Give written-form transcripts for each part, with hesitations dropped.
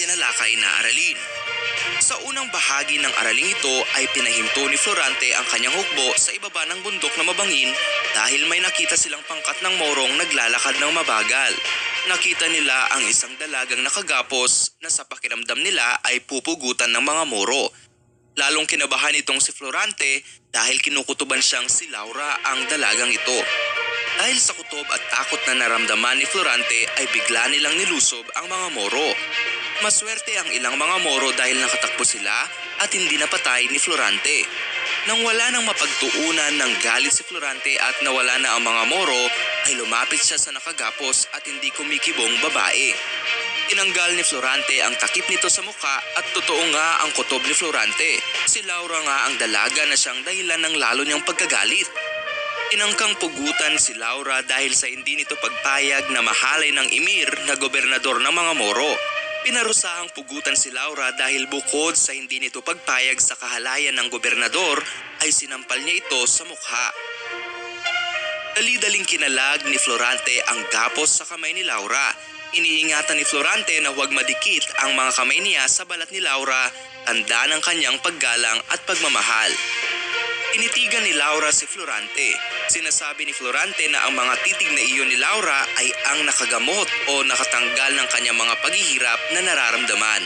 tinalakay na aralin. Sa unang bahagi ng araling ito ay pinahinto ni Florante ang kanyang hukbo sa ibaba ng bundok na mabangin dahil may nakita silang pangkat ng morong naglalakad ng mabagal. Nakita nila ang isang dalagang nakagapos na sa pakiramdam nila ay pupugutan ng mga moro. Lalong kinabahan itong si Florante dahil kinukutuban siyang si Laura ang dalagang ito. Dahil sa kutob at takot na naramdaman ni Florante ay bigla nilang nilusob ang mga moro. Maswerte ang ilang mga moro dahil nakatakbo sila at hindi napatay ni Florante. Nang wala nang mapagtuunan ng galit si Florante at nawala na ang mga moro, ay lumapit siya sa nakagapos at hindi kumikibong babae. Tinanggal ni Florante ang takip nito sa mukha at totoo nga ang kutob ni Florante. Si Laura nga ang dalaga na siyang dahilan ng lalo niyang pagkagalit. Tinangkang pugutan si Laura dahil sa hindi nito pagpayag na mahalay ng emir na gobernador ng mga Moro. Pinarusahang pugutan si Laura dahil bukod sa hindi nito pagpayag sa kahalayan ng gobernador ay sinampal niya ito sa mukha. Dali-daling kinalag ni Florante ang gapos sa kamay ni Laura. Iniingatan ni Florante na huwag madikit ang mga kamay niya sa balat ni Laura, tanda ng kanyang paggalang at pagmamahal. Tinitigan ni Laura si Florante. Sinasabi ni Florante na ang mga titig na iyon ni Laura ay ang nakagamot o nakatanggal ng kanyang mga paghihirap na nararamdaman.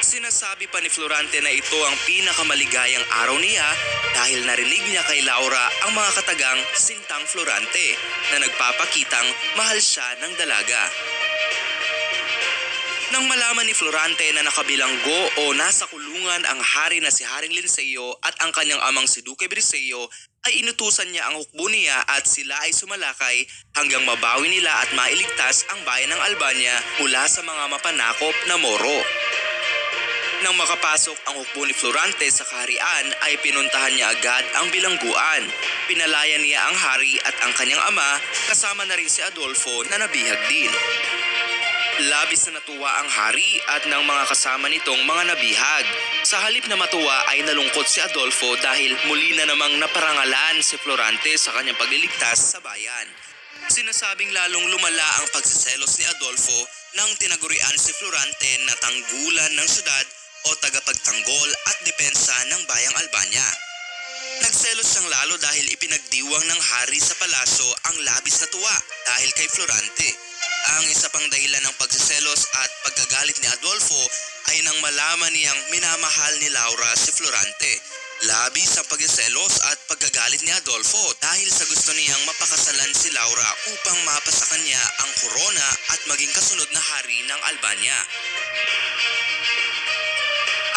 Sinasabi pa ni Florante na ito ang pinakamaligayang araw niya dahil narinig niya kay Laura ang mga katagang Sintang Florante na nagpapakitang mahal siya ng dalaga. Nang malaman ni Florante na nakabilanggo o nasa kulungan ang hari na si Haring Linceo at ang kanyang amang si Duque Briseo, ay inutusan niya ang hukbo niya at sila ay sumalakay hanggang mabawi nila at mailigtas ang bayan ng Albania mula sa mga mapanakop na Moro. Nang makapasok ang hukbo ni Florante sa kaharian ay pinuntahan niya agad ang bilangguan. Pinalaya niya ang hari at ang kanyang ama kasama na rin si Adolfo na nabihag din. Labis na natuwa ang hari at ng mga kasama nitong mga nabihag. Sa halip na matuwa ay nalungkot si Adolfo dahil muli na namang naparangalan si Florante sa kanyang pagliligtas sa bayan. Sinasabing lalong lumala ang pagsiselos ni Adolfo nang tinagurian si Florante na tanggulan ng syudad o tagapagtanggol at depensa ng bayang Albania. Nagselos siyang lalo dahil ipinagdiwang ng hari sa palasyo ang labis na tuwa dahil kay Florante. Ang isa pang dahilan ng pagsiselos at pagkagalit ni Adolfo ay nang malaman niyang minamahal ni Laura si Florante. Labis ang pagsiselos at pagkagalit ni Adolfo dahil sa gusto niyang mapakasalan si Laura upang mapasa kanya ang korona at maging kasunod na hari ng Albania.